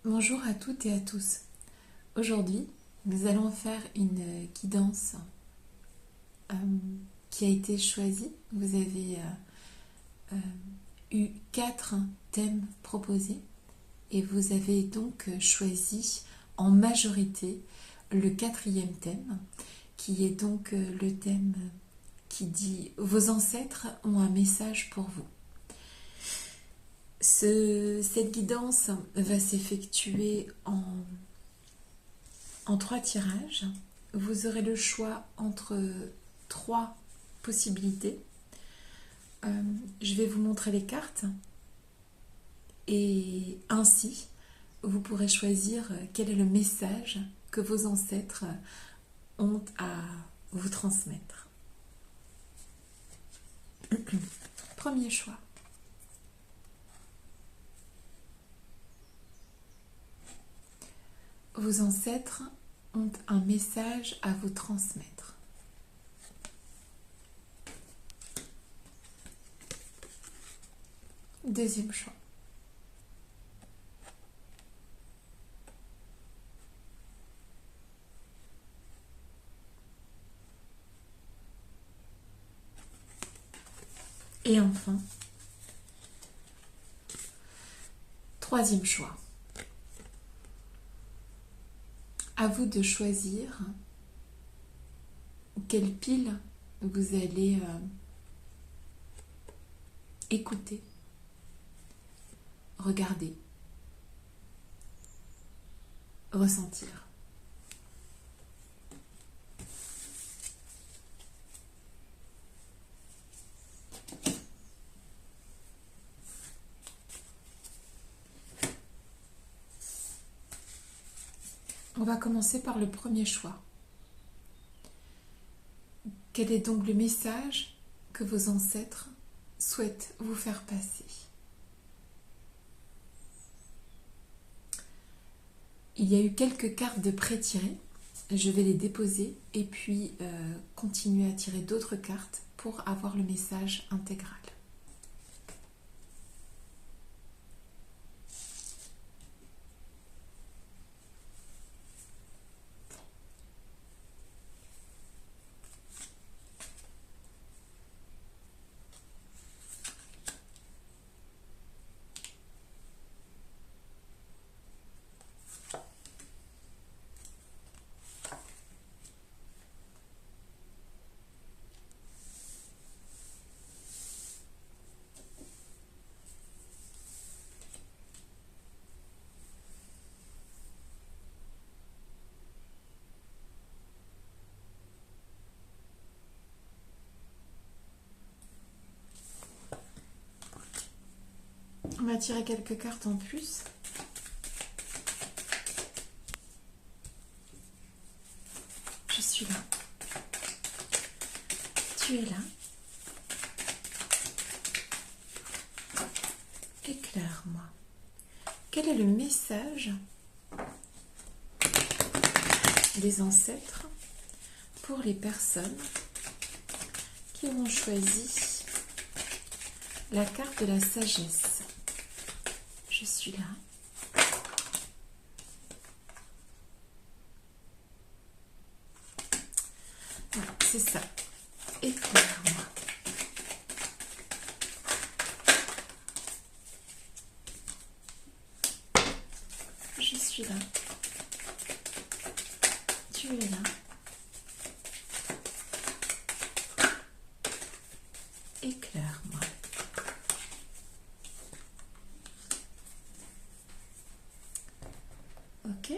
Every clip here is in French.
Bonjour à toutes et à tous. Aujourd'hui, nous allons faire une guidance qui a été choisie. Vous avez eu 4 thèmes proposés et vous avez donc choisi en majorité le 4e thème, qui est donc le thème qui dit « Vos ancêtres ont un message pour vous ». Cette guidance va s'effectuer en 3 tirages. Vous aurez le choix entre 3 possibilités. Je vais vous montrer les cartes et ainsi vous pourrez choisir quel est le message que vos ancêtres ont à vous transmettre. Premier choix. Vos ancêtres ont un message à vous transmettre. Deuxième choix. Et enfin, troisième choix. À vous de choisir quelle pile vous allez écouter, regarder, ressentir. On va commencer par le premier choix. Quel est donc le message que vos ancêtres souhaitent vous faire passer? Il y a eu quelques cartes de pré-tirées. Je vais les déposer et puis continuer à tirer d'autres cartes pour avoir le message intégral. On va tirer quelques cartes en plus. Je suis là. Tu es là. Éclaire-moi. Quel est le message des ancêtres pour les personnes qui ont choisi la carte de la sagesse? Je suis là. Voilà, c'est ça. Éclaire-moi. Je suis là. Tu es là. Éclaire-moi. Ok.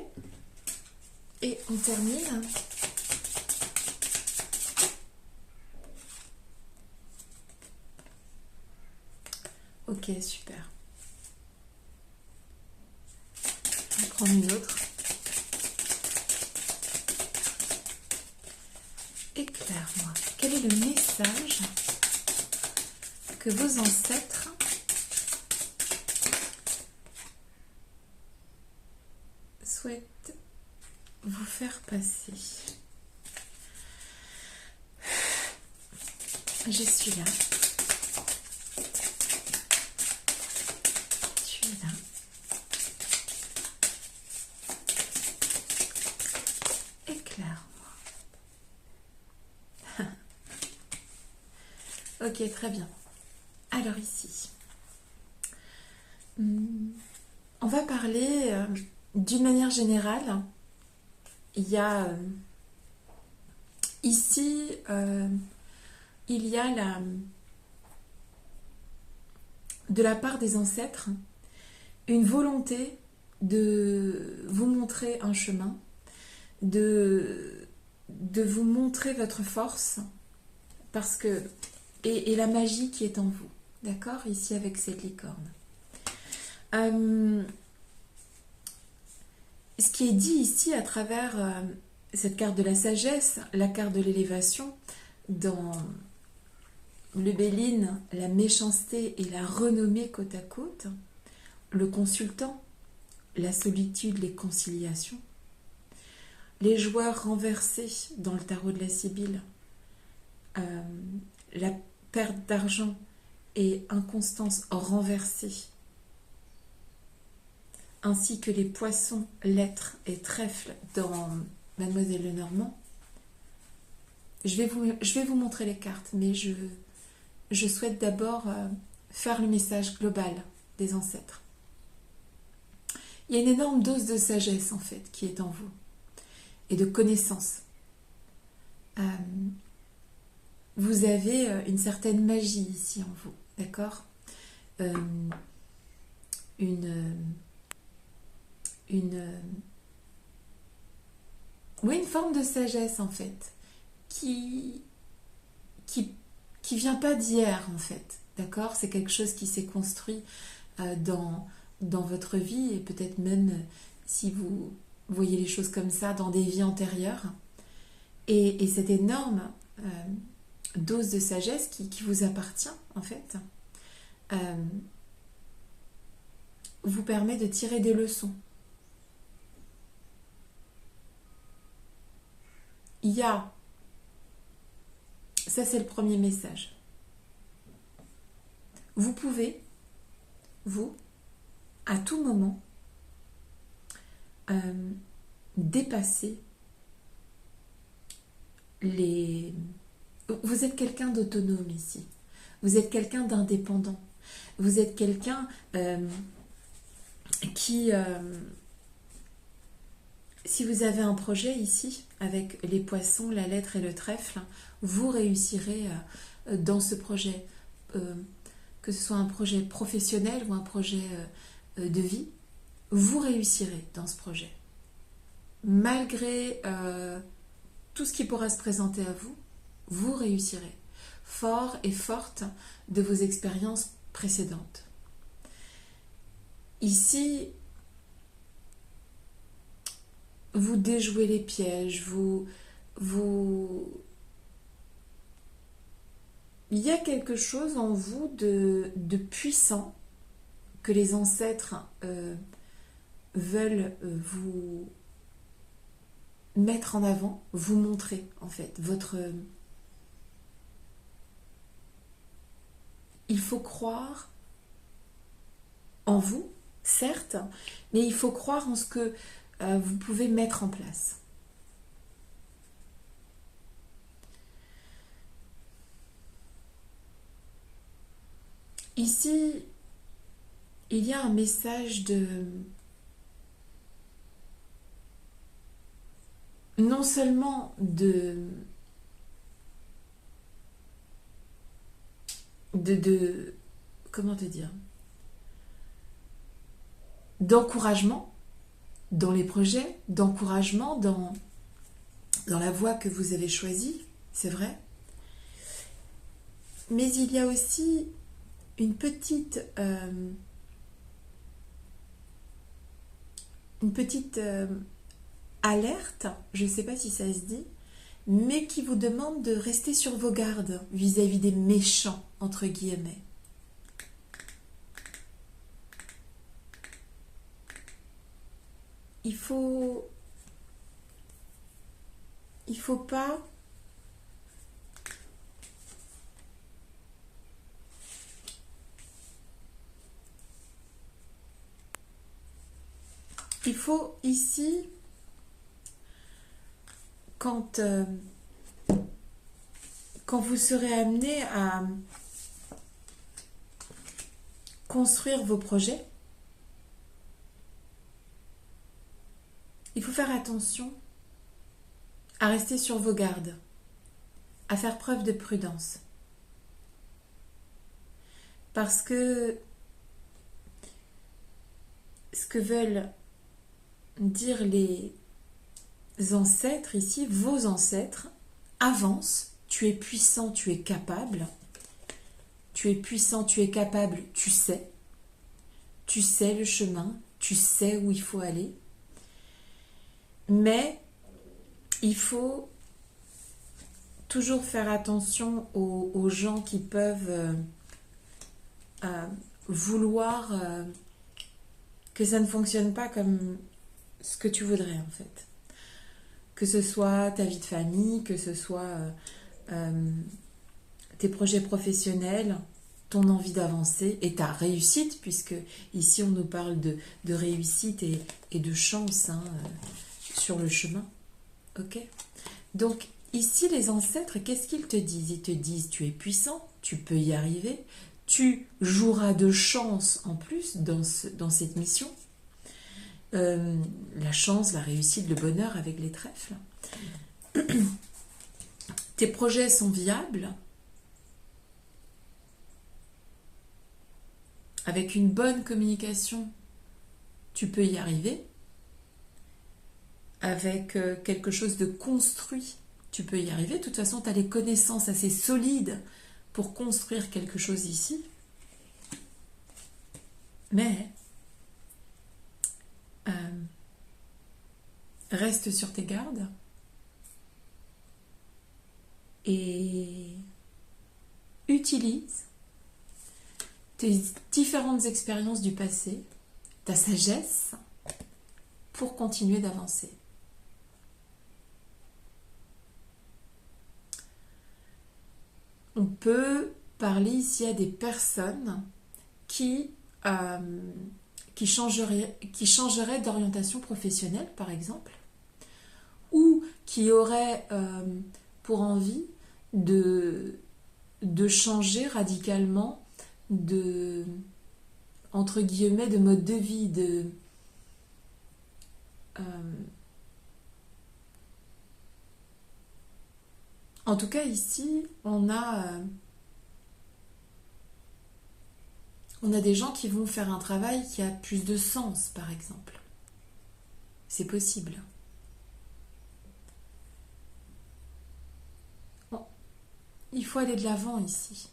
Et on termine. Ok, super. On va prendre une autre. Éclaire-moi. Quel est le message que vos ancêtres souhaitent vous faire passer? Je suis là. Tu es là. Ok, très bien. Alors ici, on va parler d'une manière générale. Il y a ici, il y a de la part des ancêtres une volonté de vous montrer un chemin, de vous montrer votre force, parce que et la magie qui est en vous, d'accord, ici avec cette licorne. Ce qui est dit ici à travers cette carte de la sagesse, la carte de l'élévation, dans le Béline, la méchanceté et la renommée côte à côte, le consultant, la solitude, les conciliations, les joueurs renversés dans le tarot de la Sibylle, la perte d'argent et inconstance renversée, ainsi que les poissons, l'être et trèfle dans Mademoiselle Lenormand. Je vais vous montrer les cartes, mais je souhaite d'abord faire le message global des ancêtres. Il y a une énorme dose de sagesse, en fait, qui est en vous, et de connaissance. Vous avez une certaine magie ici en vous, d'accord? Oui, une forme de sagesse, en fait, qui vient pas d'hier, en fait, d'accord? C'est quelque chose qui s'est construit dans votre vie, et peut-être même, si vous voyez les choses comme ça, dans des vies antérieures. Et cette énorme dose de sagesse qui vous appartient, en fait, vous permet de tirer des leçons. Il y a, ça c'est le premier message, vous pouvez, vous, à tout moment, dépasser les... Vous êtes quelqu'un d'autonome ici, vous êtes quelqu'un d'indépendant, vous êtes quelqu'un qui... si vous avez un projet ici, avec les poissons, la lettre et le trèfle, vous réussirez dans ce projet, que ce soit un projet professionnel ou un projet de vie, vous réussirez dans ce projet. Malgré tout ce qui pourra se présenter à vous, vous réussirez, fort et forte de vos expériences précédentes. Ici, vous déjouez les pièges, il y a quelque chose en vous de puissant que les ancêtres veulent vous mettre en avant, vous montrer en fait il faut croire en vous, certes, mais il faut croire en ce que vous pouvez mettre en place. Ici, il y a un message non seulement comment te dire, d'encouragement dans les projets, d'encouragement dans la voie que vous avez choisie, c'est vrai. Mais il y a aussi une petite alerte, je ne sais pas si ça se dit, mais qui vous demande de rester sur vos gardes vis-à-vis des méchants, entre guillemets. Il faut pas il faut ici quand vous serez amené construire vos projets, il faut faire attention à rester sur vos gardes, à faire preuve de prudence. Parce que ce que veulent dire les ancêtres ici, vos ancêtres, avance, tu es puissant, tu es capable. Tu es puissant, tu es capable, tu sais le chemin, tu sais où il faut aller. Mais il faut toujours faire attention aux gens qui peuvent vouloir que ça ne fonctionne pas comme ce que tu voudrais en fait. Que ce soit ta vie de famille, que ce soit tes projets professionnels, ton envie d'avancer et ta réussite, puisque ici on nous parle de réussite et de chance sur le chemin. Ok ? Donc ici les ancêtres, qu'est-ce qu'ils te disent ? Ils te disent tu es puissant, tu peux y arriver, tu joueras de chance en plus dans cette mission. La chance, la réussite, le bonheur avec les trèfles. Tes projets sont viables. Avec une bonne communication, tu peux y arriver. Avec quelque chose de construit, tu peux y arriver. De toute façon, tu as les connaissances assez solides pour construire quelque chose ici. Mais reste sur tes gardes et utilise tes différentes expériences du passé, ta sagesse, pour continuer d'avancer. On peut parler ici à des personnes qui changeraient d'orientation professionnelle, par exemple, ou qui auraient pour envie de changer radicalement entre guillemets, de mode de vie, en tout cas ici on a des gens qui vont faire un travail qui a plus de sens, par exemple. C'est possible. Bon, il faut aller de l'avant ici.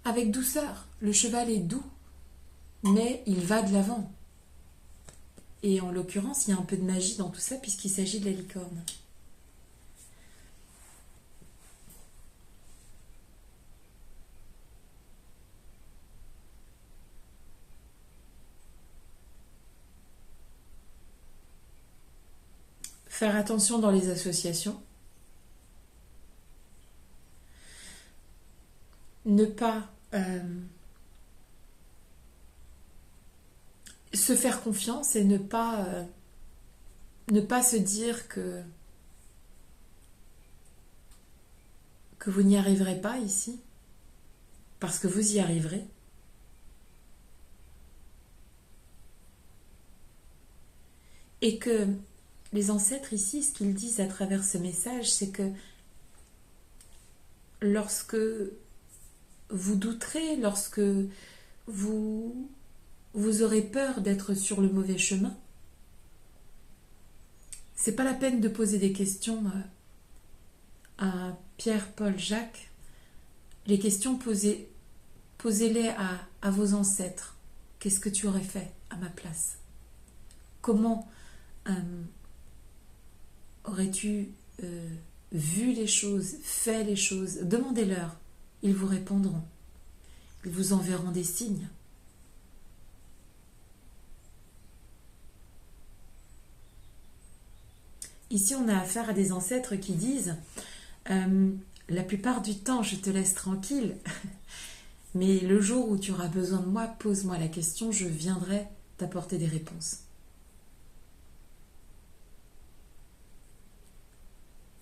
Avec douceur. Le cheval est doux, mais il va de l'avant. Et en l'occurrence, il y a un peu de magie dans tout ça puisqu'il s'agit de la licorne. Faire attention dans les associations. Ne pas se faire confiance et ne pas se dire que vous n'y arriverez pas ici, parce que vous y arriverez. Et que les ancêtres ici, ce qu'ils disent à travers ce message, c'est que lorsque vous douterez, lorsque vous aurez peur d'être sur le mauvais chemin, c'est pas la peine de poser des questions à Pierre, Paul, Jacques. Les questions, posez-les à vos ancêtres. Qu'est-ce que tu aurais fait à ma place ? Comment aurais-tu vu les choses, fait les choses ? Demandez-leur. Ils vous répondront. Ils vous enverront des signes. Ici, on a affaire à des ancêtres qui disent la plupart du temps, je te laisse tranquille, mais le jour où tu auras besoin de moi, pose-moi la question, je viendrai t'apporter des réponses.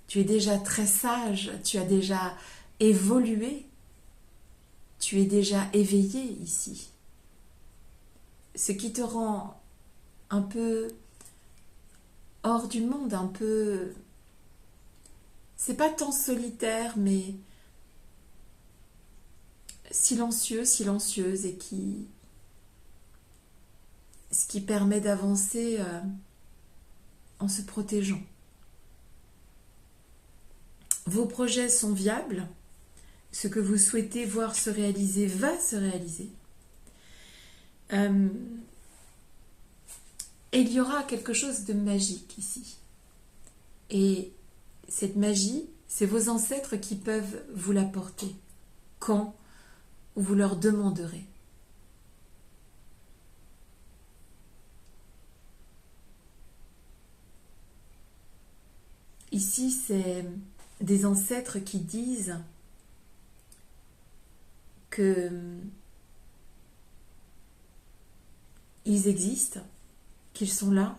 Tu es déjà très sage, tu as déjà évolué, tu es déjà éveillé ici. Ce qui te rend un peu hors du monde, un peu... C'est pas tant solitaire, mais silencieux, silencieuse, et ce qui permet d'avancer en se protégeant. Vos projets sont viables, ce que vous souhaitez voir se réaliser va se réaliser. Et il y aura quelque chose de magique ici. Et cette magie, c'est vos ancêtres qui peuvent vous l'apporter quand vous leur demanderez. Ici, c'est des ancêtres qui disent que ils existent, qu'ils sont là,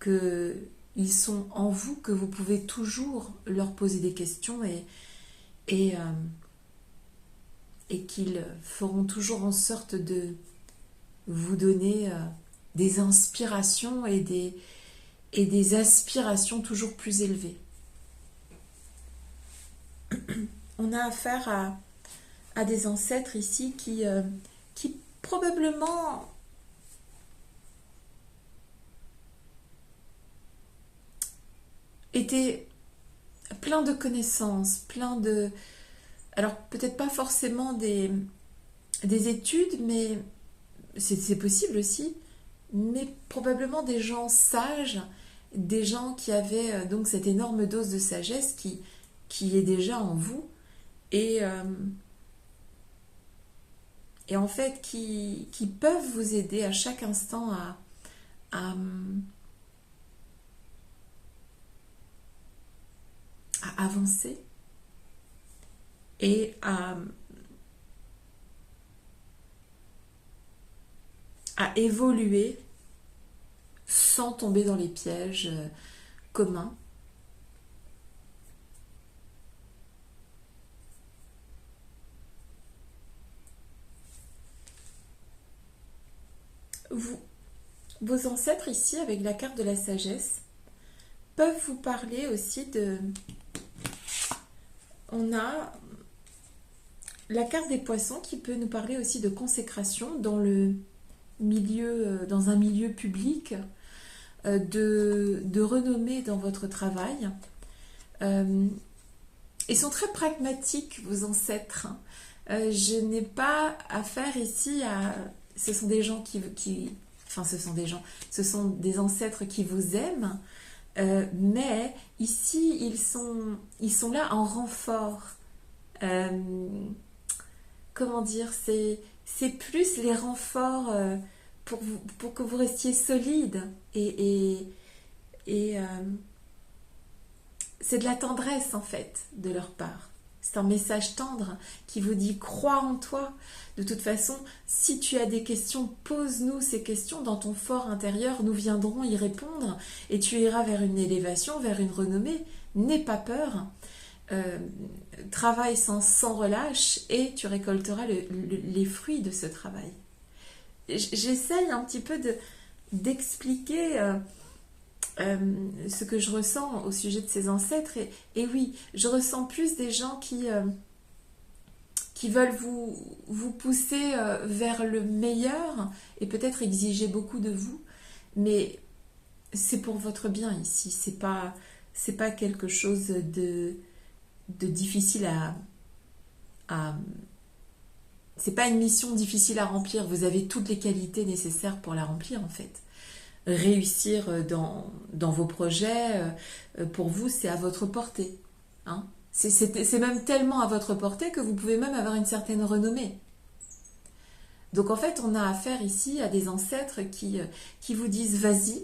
qu'ils sont en vous, que vous pouvez toujours leur poser des questions et qu'ils feront toujours en sorte de vous donner des inspirations et des aspirations toujours plus élevées. On a affaire à des ancêtres ici qui probablement étaient pleins de connaissances, pleins de... Alors peut-être pas forcément des études, mais c'est possible aussi, mais probablement des gens sages, des gens qui avaient donc cette énorme dose de sagesse qui est déjà en vous et en fait qui peuvent vous aider à chaque instant à avancer et à évoluer sans tomber dans les pièges communs. Vos ancêtres ici, avec la carte de la sagesse, peuvent vous parler aussi de... On a la carte des poissons qui peut nous parler aussi de consécration dans un milieu public, de renommée dans votre travail. Ils sont très pragmatiques, vos ancêtres. Je n'ai pas affaire ici à... Ce sont des gens Enfin, ce sont des ancêtres qui vous aiment, mais ici, ils sont là en renfort. Comment dire, c'est plus les renforts pour que vous restiez solide et c'est de la tendresse en fait de leur part. C'est un message tendre qui vous dit crois en toi. De toute façon, si tu as des questions, pose-nous ces questions dans ton fort intérieur, nous viendrons y répondre et tu iras vers une élévation, vers une renommée. N'aie pas peur. Travaille sans relâche et tu récolteras les fruits de ce travail. J'essaye un petit peu d'expliquer ce que je ressens au sujet de ces ancêtres et oui, je ressens plus des gens qui veulent vous pousser vers le meilleur et peut-être exiger beaucoup de vous, mais c'est pour votre bien ici, c'est pas quelque chose de difficile c'est pas une mission difficile à remplir, vous avez toutes les qualités nécessaires pour la remplir en fait. Réussir dans vos projets, pour vous, c'est à votre portée. Hein. C'est même tellement à votre portée que vous pouvez même avoir une certaine renommée. Donc en fait, on a affaire ici à des ancêtres qui vous disent « Vas-y,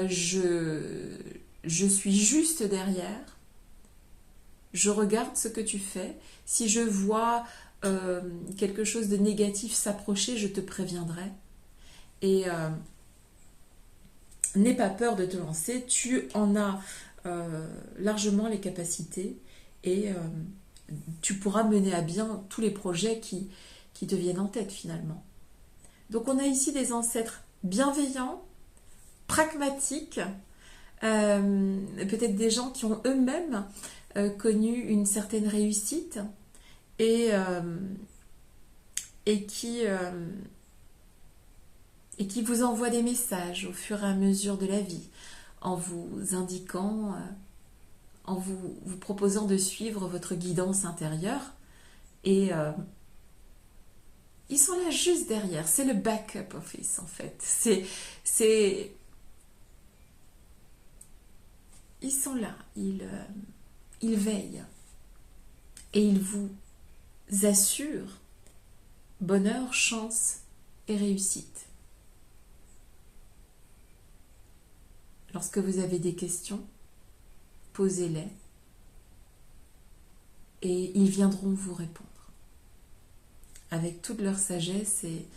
je suis juste derrière, je regarde ce que tu fais. Si je vois quelque chose de négatif s'approcher, je te préviendrai. Et... n'aie pas peur de te lancer, tu en as largement les capacités et tu pourras mener à bien tous les projets qui te viennent en tête finalement. Donc on a ici des ancêtres bienveillants, pragmatiques, peut-être des gens qui ont eux-mêmes connu une certaine réussite et qui vous envoient des messages au fur et à mesure de la vie, en vous indiquant, en vous proposant de suivre votre guidance intérieure. Et ils sont là juste derrière. C'est le backup office en fait. Ils sont là. Ils veillent. Et ils vous assurent bonheur, chance et réussite. Lorsque vous avez des questions, posez-les et ils viendront vous répondre. Avec toute leur sagesse et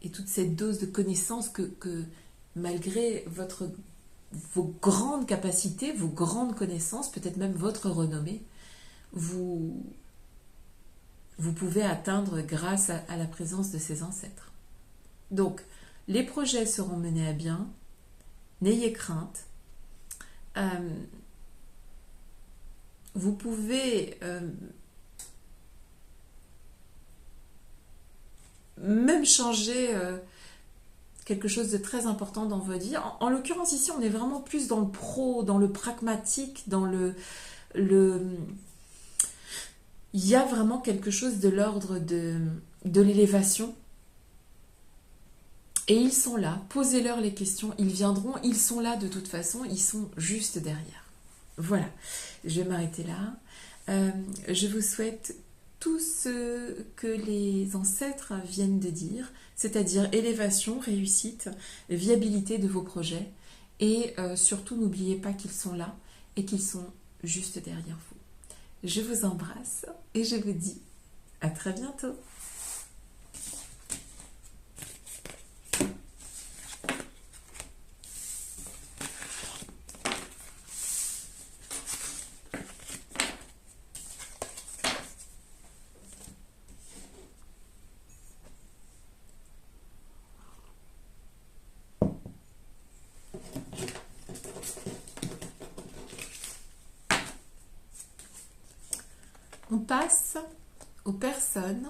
toute cette dose de connaissances que malgré vos grandes capacités, vos grandes connaissances, peut-être même votre renommée, vous pouvez atteindre grâce à la présence de ces ancêtres. Donc, les projets seront menés à bien, n'ayez crainte. Vous pouvez même changer quelque chose de très important dans votre vie. En l'occurrence, ici, on est vraiment plus dans le pro, dans le pragmatique, dans il y a vraiment quelque chose de l'ordre de l'élévation. Et ils sont là, posez-leur les questions, ils viendront, ils sont là de toute façon, ils sont juste derrière. Voilà, je vais m'arrêter là. Je vous souhaite tout ce que les ancêtres viennent de dire, c'est-à-dire élévation, réussite, viabilité de vos projets. Et surtout, n'oubliez pas qu'ils sont là et qu'ils sont juste derrière vous. Je vous embrasse et je vous dis à très bientôt. On passe aux personnes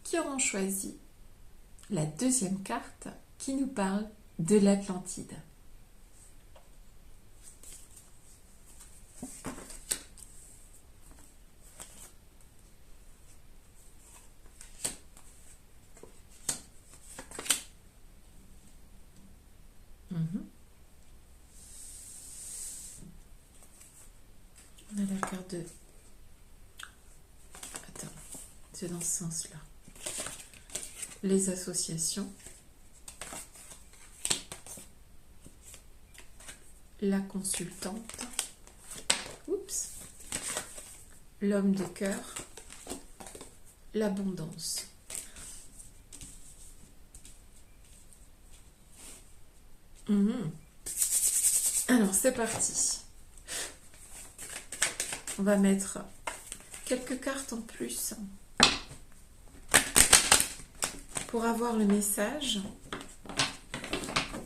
qui auront choisi la deuxième carte qui nous parle de l'Atlantide. On a la carte de... Attends, c'est dans ce sens-là. Les associations. La consultante. Oups. L'homme de cœur. L'abondance. Alors, c'est parti. On va mettre quelques cartes en plus pour avoir le message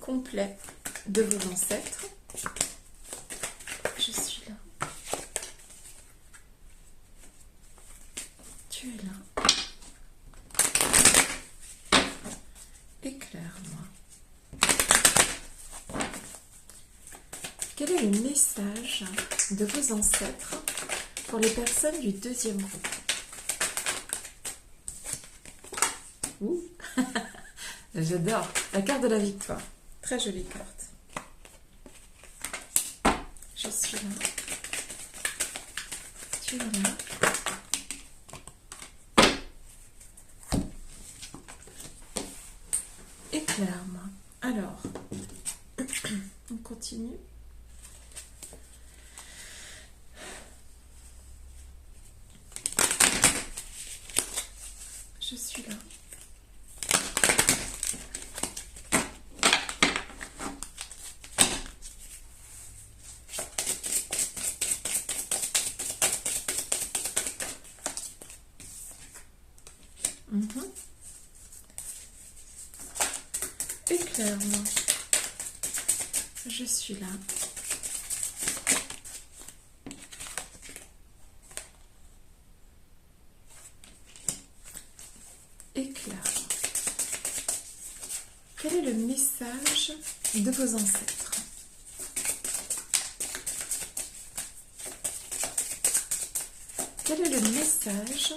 complet de vos ancêtres. Je suis là. Tu es là. Éclaire-moi. Quel est le message de vos ancêtres pour les personnes du deuxième groupe? Ouh. J'adore la carte de la victoire. Très jolie carte. Je suis là. Tu es là. Éclaire-moi. Alors, on continue. Je suis là. Éclaire-moi. Je suis là. Éclaire-moi. Quel est le message de vos ancêtres? Quel est le message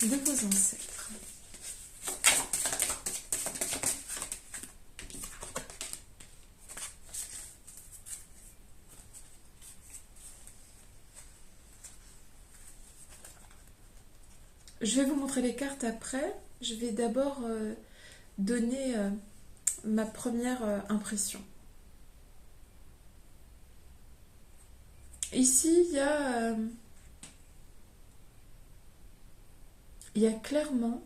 de vos ancêtres? Je vais vous montrer les cartes après. Je vais d'abord donner ma première impression. Ici, il y a clairement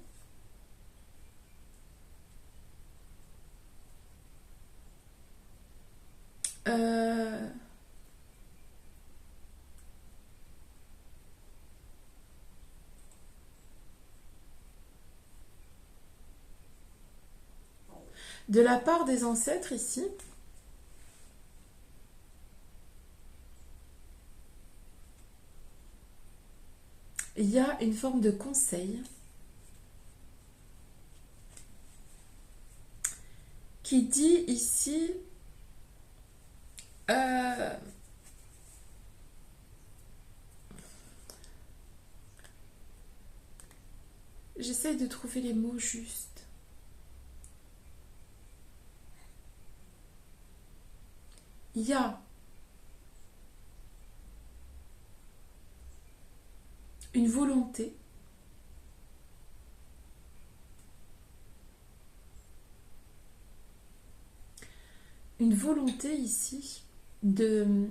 de la part des ancêtres ici, il y a une forme de conseil qui dit ici j'essaye de trouver les mots justes. Il y a une volonté ici de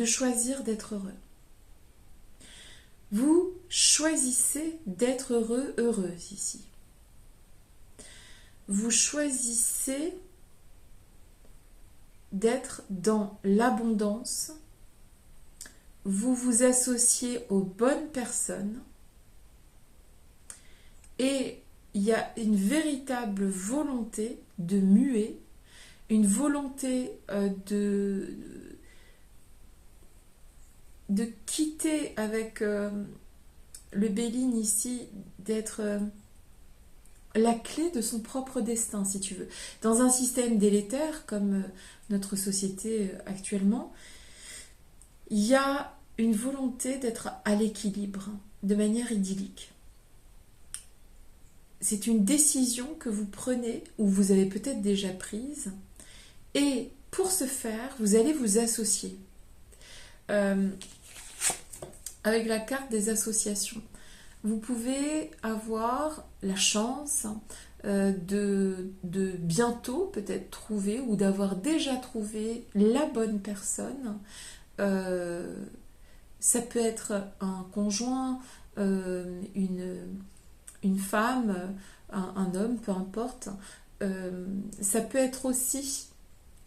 choisir d'être heureux. Vous choisissez d'être heureux, heureuse ici. Vous choisissez d'être dans l'abondance. Vous vous associez aux bonnes personnes. Et il y a une véritable volonté de muer, une volonté de quitter avec le Béline ici, d'être la clé de son propre destin, si tu veux. Dans un système délétère, comme notre société actuellement, il y a une volonté d'être à l'équilibre, de manière idyllique. C'est une décision que vous prenez, ou vous avez peut-être déjà prise, et pour ce faire, vous allez vous associer. Avec la carte des associations, vous pouvez avoir la chance de bientôt peut-être trouver, ou d'avoir déjà trouvé la bonne personne. Ça peut être un conjoint, une femme, un homme, peu importe. Ça peut être aussi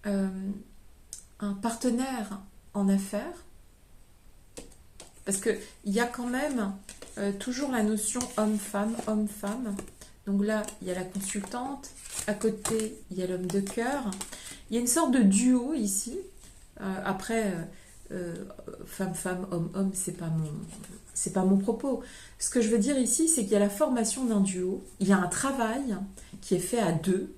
un partenaire en affaires. Parce qu'il y a quand même toujours la notion homme-femme, homme-femme. Donc là, il y a la consultante. À côté, il y a l'homme de cœur. Il y a une sorte de duo ici. Après, femme-femme, homme-homme, c'est pas mon propos. Ce que je veux dire ici, c'est qu'il y a la formation d'un duo. Il y a un travail qui est fait à deux.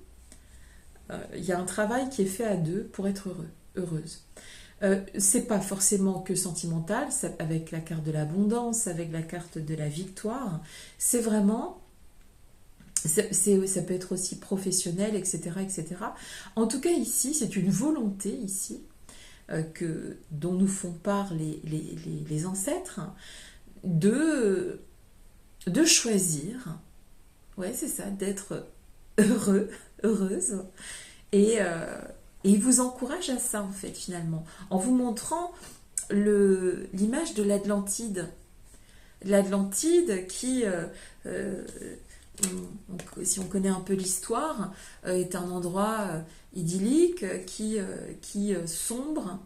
Il y a un travail qui est fait à deux pour être heureux, heureuse. C'est pas forcément que sentimental, avec la carte de l'abondance, avec la carte de la victoire. C'est vraiment, ça peut être aussi professionnel, etc., etc. En tout cas ici, c'est une volonté ici dont nous font part les ancêtres de choisir, ouais c'est ça, d'être heureux, heureuse, et il vous encourage à ça, en fait, finalement, en vous montrant l'image de l'Atlantide. L'Atlantide qui, si on connaît un peu l'histoire, est un endroit idyllique qui sombre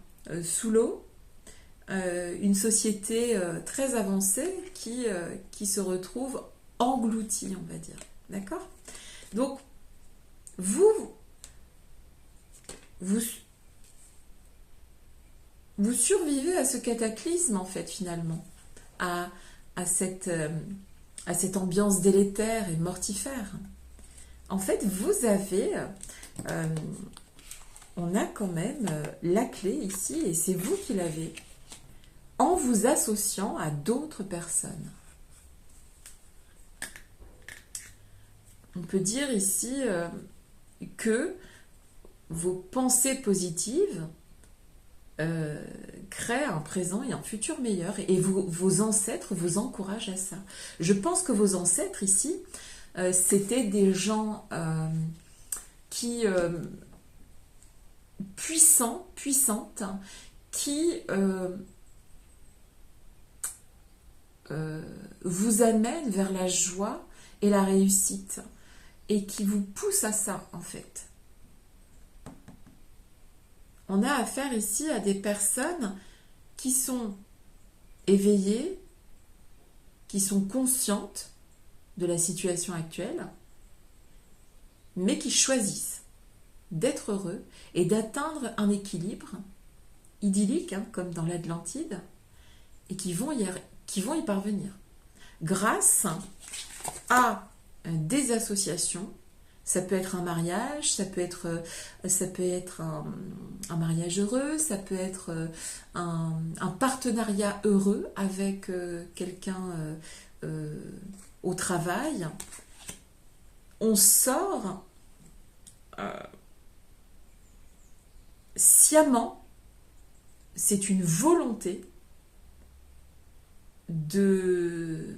sous l'eau, une société très avancée qui se retrouve engloutie, on va dire. D'accord? Donc, vous survivez à ce cataclysme, en fait, finalement, à cette ambiance délétère et mortifère. En fait, vous avez... on a quand même la clé ici, et c'est vous qui l'avez, en vous associant à d'autres personnes. On peut dire ici que vos pensées positives créent un présent et un futur meilleur, et vos ancêtres vous encouragent à ça. Je pense que vos ancêtres ici, c'était des gens puissantes, qui vous amènent vers la joie et la réussite, et qui vous poussent à ça, en fait. On a affaire ici à des personnes qui sont éveillées, qui sont conscientes de la situation actuelle, mais qui choisissent d'être heureux et d'atteindre un équilibre idyllique, hein, comme dans l'Atlantide, et qui vont y parvenir grâce à des associations. Ça peut être un mariage, ça peut être un mariage heureux, ça peut être un partenariat heureux avec quelqu'un au travail. On sort sciemment, c'est une volonté de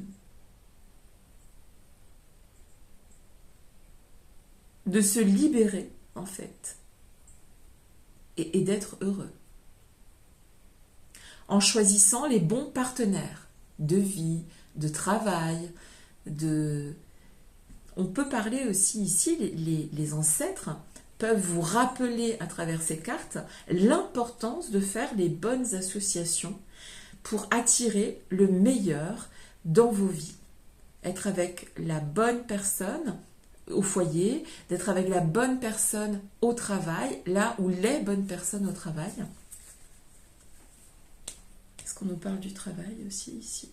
se libérer, en fait, et d'être heureux. En choisissant les bons partenaires de vie, de travail, On peut parler aussi ici, les ancêtres peuvent vous rappeler à travers ces cartes l'importance de faire les bonnes associations pour attirer le meilleur dans vos vies. Être avec la bonne personne au foyer, d'être avec la bonne personne au travail, là où les bonnes personnes au travail. Est-ce qu'on nous parle du travail aussi ici ?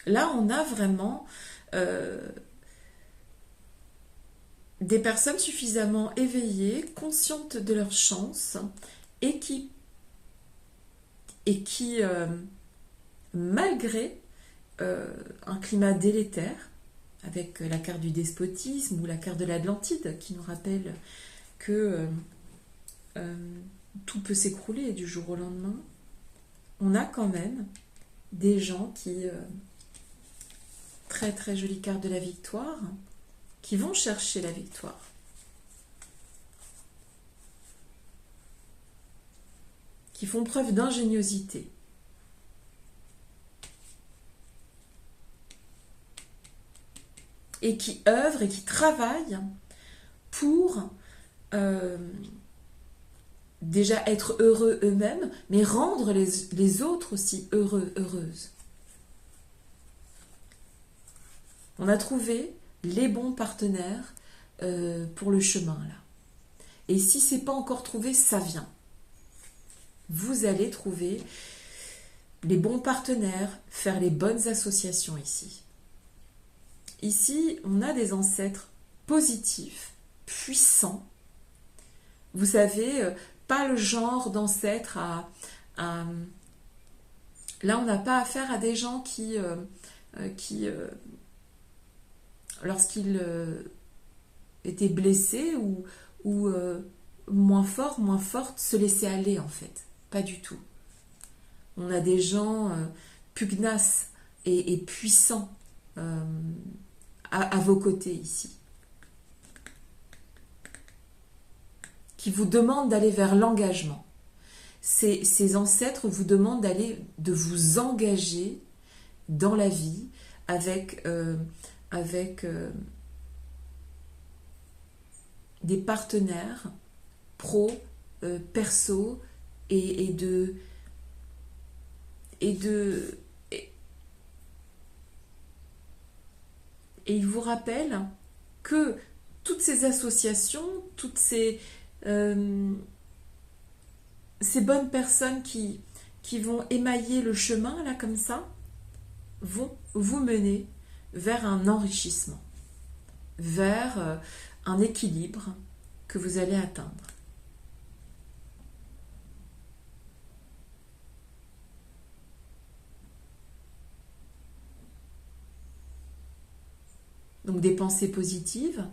Là, on a vraiment des personnes suffisamment éveillées, conscientes de leur chance et qui malgré un climat délétère, avec la carte du despotisme ou la carte de l'Atlantide qui nous rappelle que tout peut s'écrouler du jour au lendemain, on a quand même des gens qui, très très jolie carte de la victoire, qui vont chercher la victoire. Qui font preuve d'ingéniosité. Et qui œuvrent et qui travaillent pour déjà être heureux eux-mêmes, mais rendre les autres aussi heureux, heureuses. On a trouvé les bons partenaires pour le chemin, là. Et si ce n'est pas encore trouvé, ça vient. Vous allez trouver les bons partenaires, faire les bonnes associations ici. Ici, on a des ancêtres positifs, puissants. Vous savez, pas le genre d'ancêtres à... Là, on n'a pas affaire à des gens qui lorsqu'ils étaient blessés ou moins fortes, se laissaient aller, en fait. Pas du tout. On a des gens pugnaces et puissants à vos côtés ici, qui vous demandent d'aller vers l'engagement. Ces ancêtres vous demandent de vous engager dans la vie avec des partenaires pro, perso et il vous rappelle que toutes ces associations, toutes ces bonnes personnes qui vont émailler le chemin, là, comme ça, vont vous mener vers un enrichissement, vers un équilibre que vous allez atteindre. Donc des pensées positives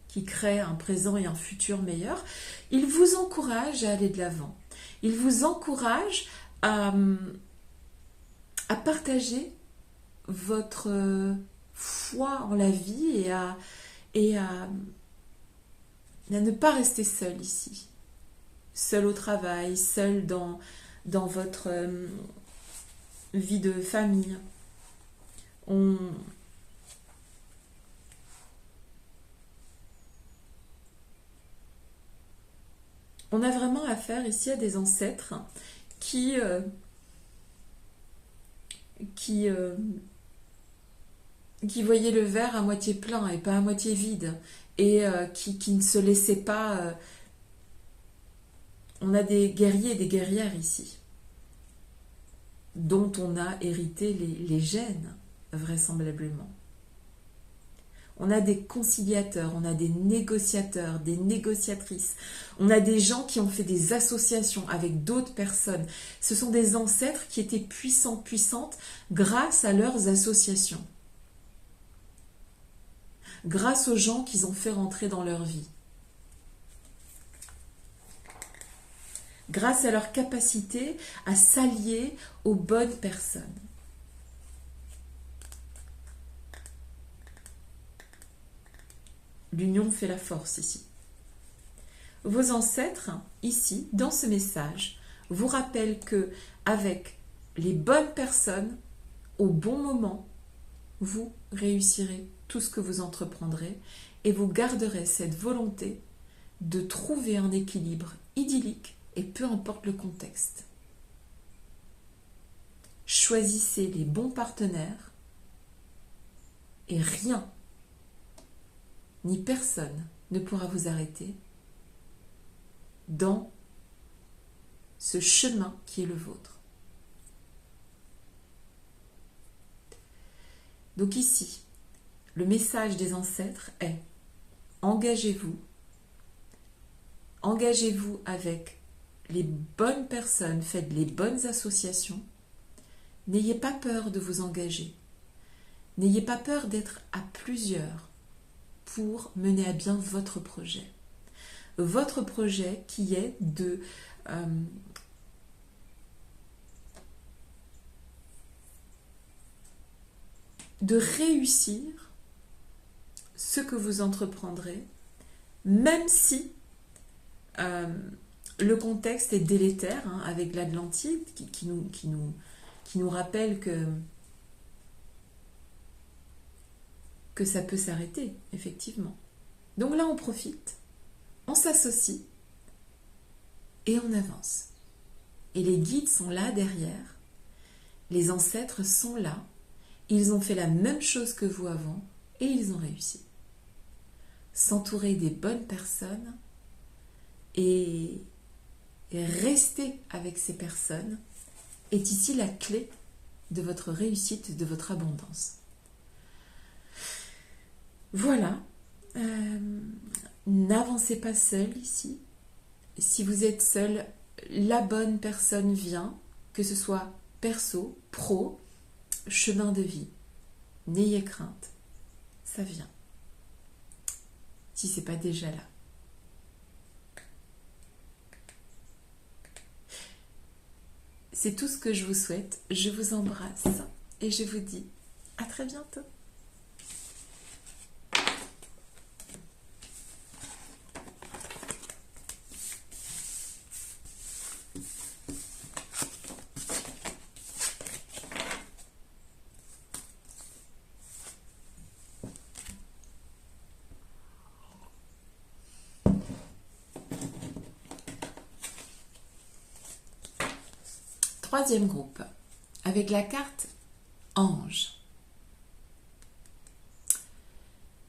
qui créent un présent et un futur meilleur. Il vous encourage à aller de l'avant. Il vous encourage à partager votre foi en la vie et à ne pas rester seul ici. Seul au travail, seul dans votre vie de famille. On a vraiment affaire ici à des ancêtres qui voyaient le verre à moitié plein et pas à moitié vide, et qui ne se laissaient pas... On a des guerriers et des guerrières ici, dont on a hérité les gènes, vraisemblablement. On a des conciliateurs, on a des négociateurs, des négociatrices. On a des gens qui ont fait des associations avec d'autres personnes. Ce sont des ancêtres qui étaient puissants, puissantes grâce à leurs associations. Grâce aux gens qu'ils ont fait rentrer dans leur vie. Grâce à leur capacité à s'allier aux bonnes personnes. L'union fait la force ici. Vos ancêtres, ici, dans ce message, vous rappellent que avec les bonnes personnes, au bon moment, vous réussirez tout ce que vous entreprendrez et vous garderez cette volonté de trouver un équilibre idyllique et peu importe le contexte. Choisissez les bons partenaires et rien ni personne ne pourra vous arrêter dans ce chemin qui est le vôtre. Donc ici, le message des ancêtres est engagez-vous avec les bonnes personnes, faites les bonnes associations, n'ayez pas peur de vous engager, n'ayez pas peur d'être à plusieurs pour mener à bien votre projet. Votre projet qui est de réussir ce que vous entreprendrez, même si le contexte est délétère, hein, avec l'Atlantide qui nous rappelle que ça peut s'arrêter, effectivement. Donc là, on profite, on s'associe et on avance. Et les guides sont là derrière, les ancêtres sont là, ils ont fait la même chose que vous avant et ils ont réussi. S'entourer des bonnes personnes et rester avec ces personnes est ici la clé de votre réussite, de votre abondance. Voilà, n'avancez pas seul ici. Si vous êtes seul, la bonne personne vient, que ce soit perso, pro, chemin de vie. N'ayez crainte, ça vient. Si ce n'est pas déjà là. C'est tout ce que je vous souhaite. Je vous embrasse et je vous dis à très bientôt. troisième groupe, avec la carte Ange.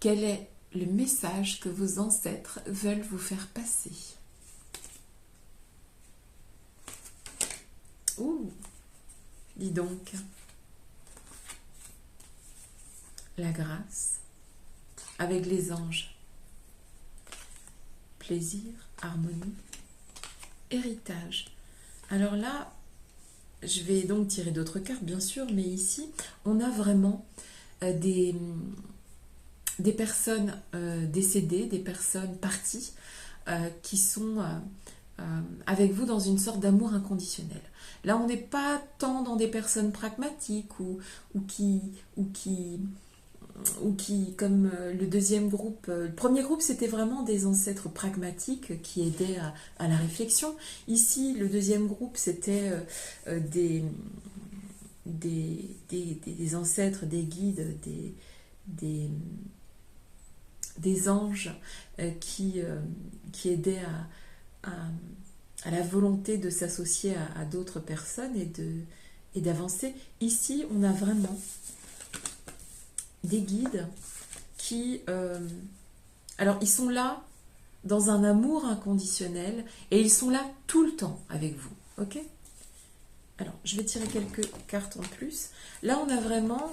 Quel est le message que vos ancêtres veulent vous faire passer? Ouh, dis donc. La grâce, avec les anges. Plaisir, harmonie, héritage. Alors là, je vais donc tirer d'autres cartes, bien sûr, mais ici, on a vraiment des personnes décédées, des personnes parties, qui sont avec vous dans une sorte d'amour inconditionnel. Là, on n'est pas tant dans des personnes pragmatiques ou qui, comme le deuxième groupe, le premier groupe, c'était vraiment des ancêtres pragmatiques qui aidaient à la réflexion. Ici, le deuxième groupe, c'était des ancêtres, des guides, des anges qui aidaient à la volonté de s'associer à d'autres personnes et d'avancer. Ici, on a vraiment des guides qui... alors, ils sont là dans un amour inconditionnel et ils sont là tout le temps avec vous. Ok? Alors, je vais tirer quelques cartes en plus. Là, on a vraiment...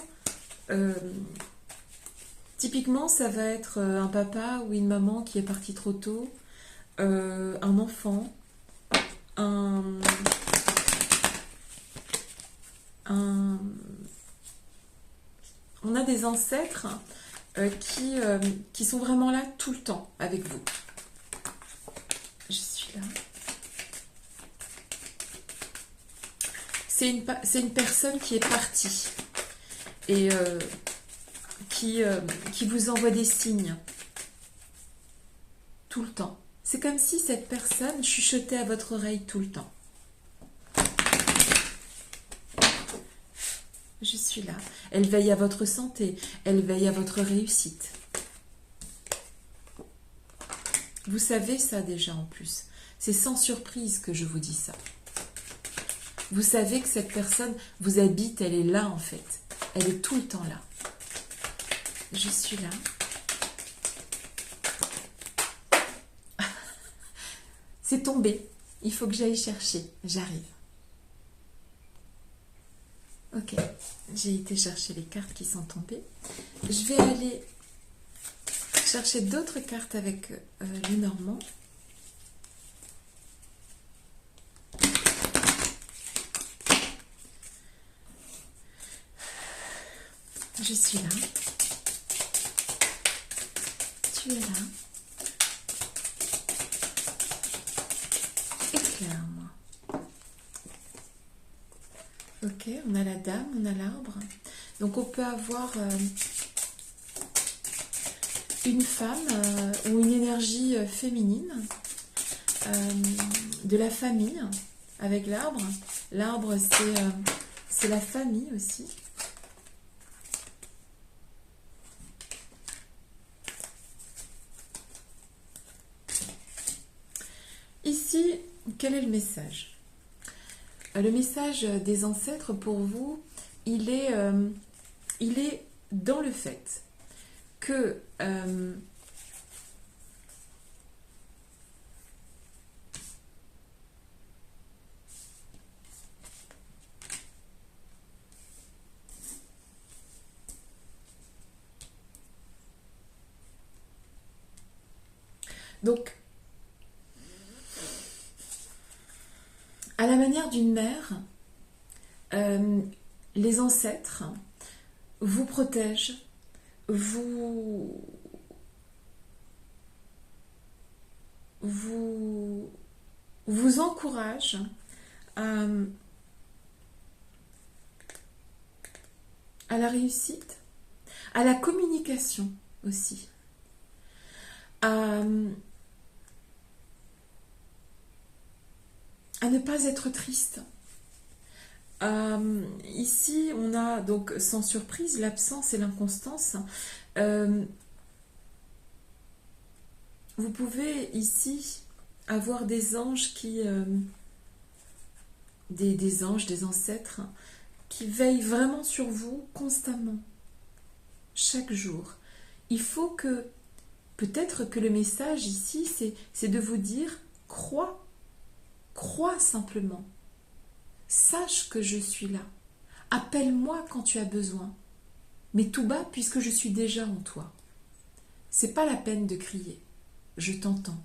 typiquement, ça va être un papa ou une maman qui est parti trop tôt, un enfant, on a des ancêtres qui sont vraiment là tout le temps avec vous. Je suis là. C'est une personne qui est partie et qui vous envoie des signes tout le temps. C'est comme si cette personne chuchotait à votre oreille tout le temps. Je suis là. Elle veille à votre santé. Elle veille à votre réussite. Vous savez ça déjà en plus. C'est sans surprise que je vous dis ça. Vous savez que cette personne vous habite, elle est là en fait. Elle est tout le temps là. Je suis là. C'est tombé. Il faut que j'aille chercher. J'arrive. Ok. J'ai été chercher les cartes qui sont tombées. Je vais aller chercher d'autres cartes avec le Normand. Je suis là. Tu es là. Éclaire-moi. Ok, on a la dame, on a l'arbre. Donc on peut avoir une femme ou une énergie féminine de la famille avec l'arbre. L'arbre, c'est la famille aussi. Ici, quel est le message? Le message des ancêtres pour vous, il est dans le fait que donc, à la manière d'une mère, les ancêtres vous protègent, vous encouragent à la réussite, à la communication aussi, à ne pas être triste. Ici, on a donc sans surprise l'absence et l'inconstance. Vous pouvez ici avoir des anges qui des anges, des ancêtres, qui veillent vraiment sur vous constamment, chaque jour. Il faut que, peut-être que le message ici, c'est de vous dire, crois, crois simplement. Sache que je suis là. Appelle-moi quand tu as besoin. Mais tout bas, puisque je suis déjà en toi. C'est pas la peine de crier. Je t'entends.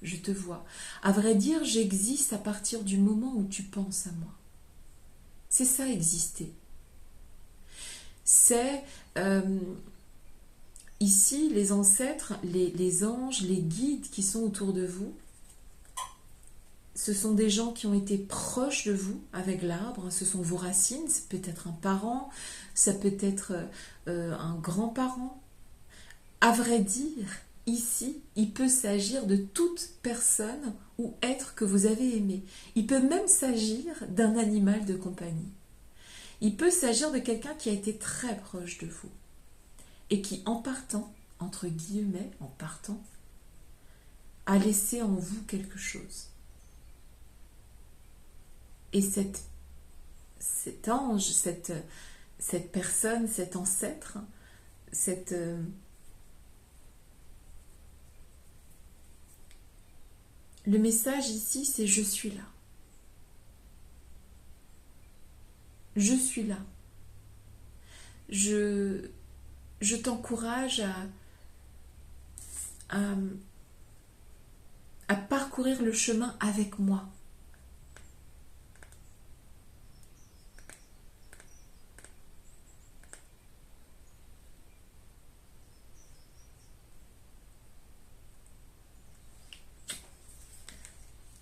Je te vois. À vrai dire, j'existe à partir du moment où tu penses à moi. C'est ça, exister. C'est ici les ancêtres, les anges, les guides qui sont autour de vous. Ce sont des gens qui ont été proches de vous avec l'arbre. Ce sont vos racines. C'est peut-être un parent, ça peut être un grand-parent. À vrai dire, ici, il peut s'agir de toute personne ou être que vous avez aimé. Il peut même s'agir d'un animal de compagnie. Il peut s'agir de quelqu'un qui a été très proche de vous et qui, en partant, entre guillemets, en partant, a laissé en vous quelque chose. Et cet ange, cette personne, cet ancêtre, le message ici, c'est je suis là. Je suis là. Je t'encourage à parcourir le chemin avec moi.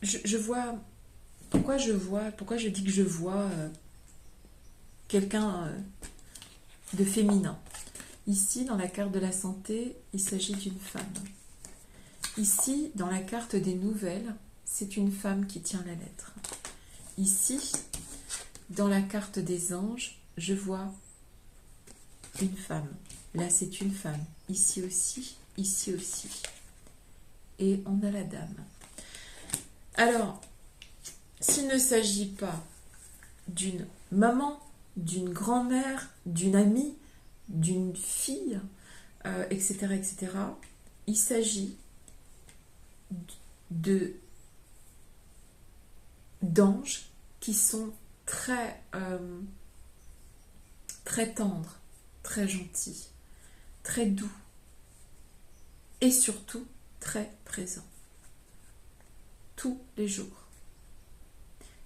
Je vois, pourquoi je dis que je vois quelqu'un de féminin. Ici, dans la carte de la santé, il s'agit d'une femme. Ici, dans la carte des nouvelles, c'est une femme qui tient la lettre. Ici, dans la carte des anges, je vois une femme. Là, c'est une femme. Ici aussi, ici aussi. Et on a la dame. Alors, s'il ne s'agit pas d'une maman, d'une grand-mère, d'une amie, d'une fille, etc., etc., il s'agit d'anges qui sont très, très tendres, très gentils, très doux et surtout très présents. Tous les jours.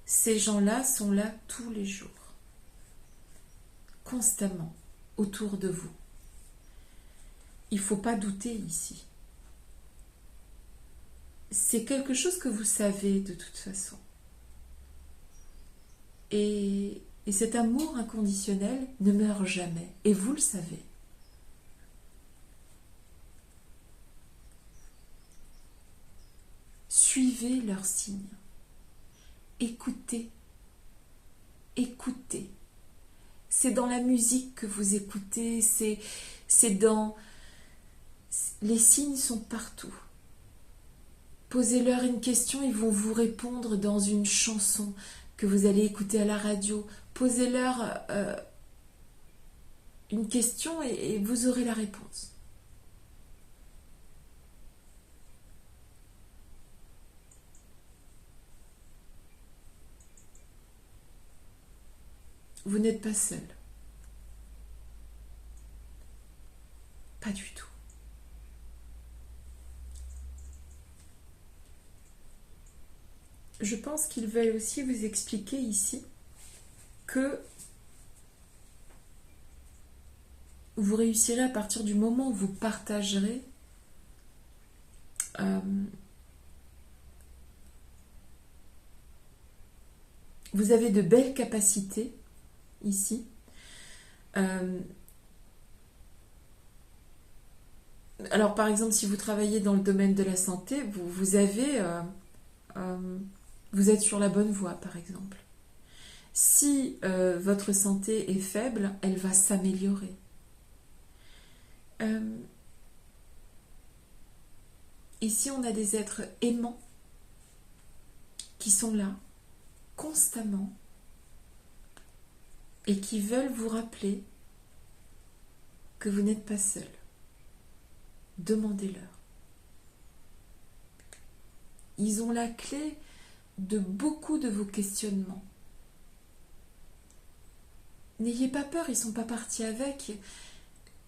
Ces gens-là sont là tous les jours, constamment, autour de vous. Il ne faut pas douter ici. C'est quelque chose que vous savez de toute façon. Et cet amour inconditionnel ne meurt jamais. Et vous le savez. Suivez leurs signes. Écoutez. Écoutez. C'est dans la musique que vous écoutez. C'est dans... Les signes sont partout. Posez-leur une question, ils vont vous répondre dans une chanson que vous allez écouter à la radio. Posez-leur une question et vous aurez la réponse. Vous n'êtes pas seul. Pas du tout. Je pense qu'ils veulent aussi vous expliquer ici que vous réussirez à partir du moment où vous partagerez vous avez de belles capacités ici. Alors par exemple, si vous travaillez dans le domaine de la santé, vous êtes sur la bonne voie par exemple. Si votre santé est faible, elle va s'améliorer. Ici, on a des êtres aimants qui sont là constamment et qui veulent vous rappeler que vous n'êtes pas seul. Demandez-leur. Ils ont la clé de beaucoup de vos questionnements. N'ayez pas peur, ils ne sont pas partis avec.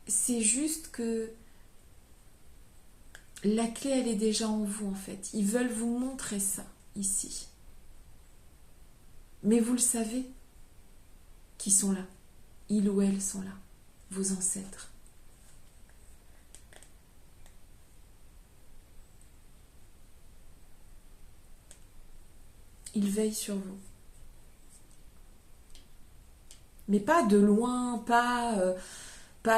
C'est juste que la clé, elle est déjà en vous, en fait. Ils veulent vous montrer ça, ici. Mais vous le savez, qui sont là. Ils ou elles sont là, vos ancêtres. Ils veillent sur vous. Mais pas de loin, pas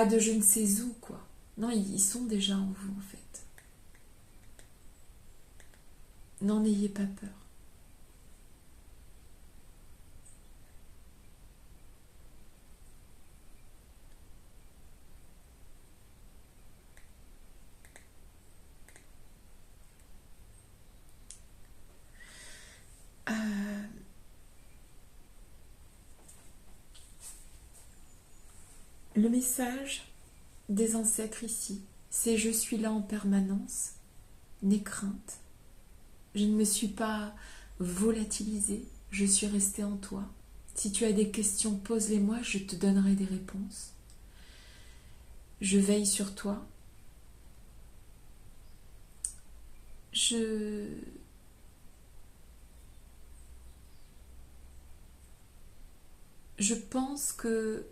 de je ne sais où, quoi. Non, ils sont déjà en vous, en fait. N'en ayez pas peur. Le message des ancêtres ici, c'est je suis là en permanence, n'aie crainte. Je ne me suis pas volatilisée, je suis restée en toi. Si tu as des questions, pose-les-moi, je te donnerai des réponses. Je veille sur toi. Je pense que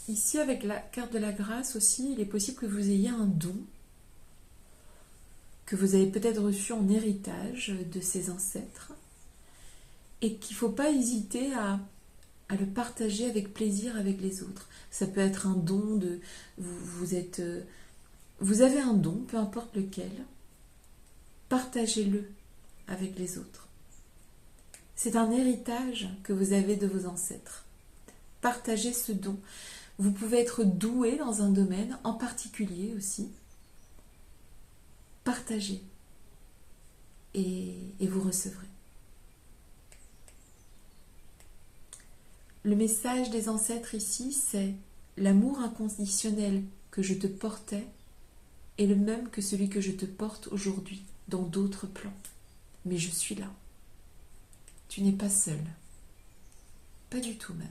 ici, avec la carte de la grâce aussi, il est possible que vous ayez un don que vous avez peut-être reçu en héritage de ces ancêtres et qu'il ne faut pas hésiter à le partager avec plaisir avec les autres. Ça peut être un don de... Vous avez un don, peu importe lequel, partagez-le avec les autres. C'est un héritage que vous avez de vos ancêtres. Partagez ce don. Vous pouvez être doué dans un domaine en particulier aussi. Partagez et vous recevrez. Le message des ancêtres ici, c'est l'amour inconditionnel que je te portais est le même que celui que je te porte aujourd'hui dans d'autres plans. Mais je suis là. Tu n'es pas seul. Pas du tout même.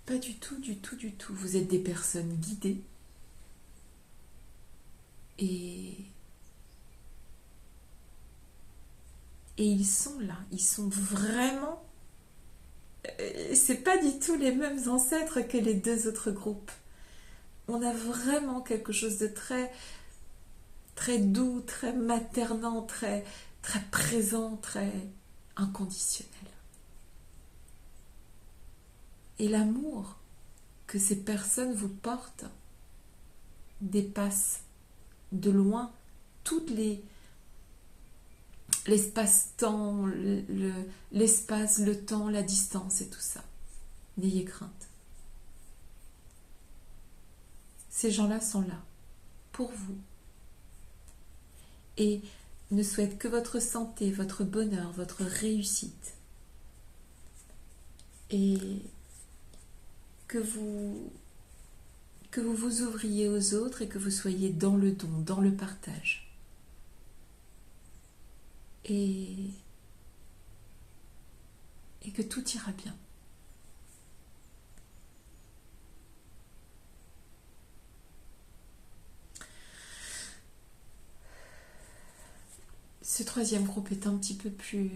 Pas du tout, du tout, du tout. Vous êtes des personnes guidées. Et ils sont là. Ils sont vraiment... C'est pas du tout les mêmes ancêtres que les deux autres groupes. On a vraiment quelque chose de très, très doux, très maternant, très, très présent, très inconditionnel. Et l'amour que ces personnes vous portent dépasse de loin toutes l'espace-temps, l'espace, le temps, la distance et tout ça. N'ayez crainte. Ces gens-là sont là, pour vous. Et ne souhaitent que votre santé, votre bonheur, votre réussite. Et que vous vous ouvriez aux autres et que vous soyez dans le don, dans le partage. Et que tout ira bien. Ce troisième groupe est un petit peu plus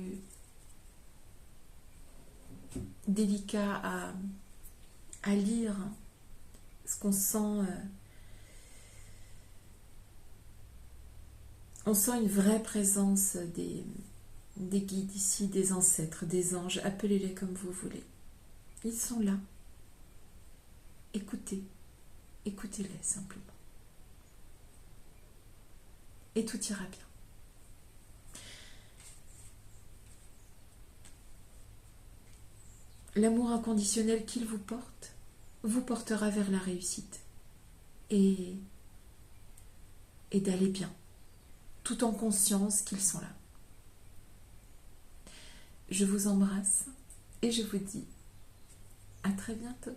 délicat à lire, parce qu'on sent... On sent une vraie présence des guides ici, des ancêtres, des anges, appelez-les comme vous voulez. Ils sont là. Écoutez, écoutez-les simplement. Et tout ira bien. L'amour inconditionnel qu'il vous portera vers la réussite. Et d'aller bien. Tout en conscience qu'ils sont là. Je vous embrasse et je vous dis à très bientôt.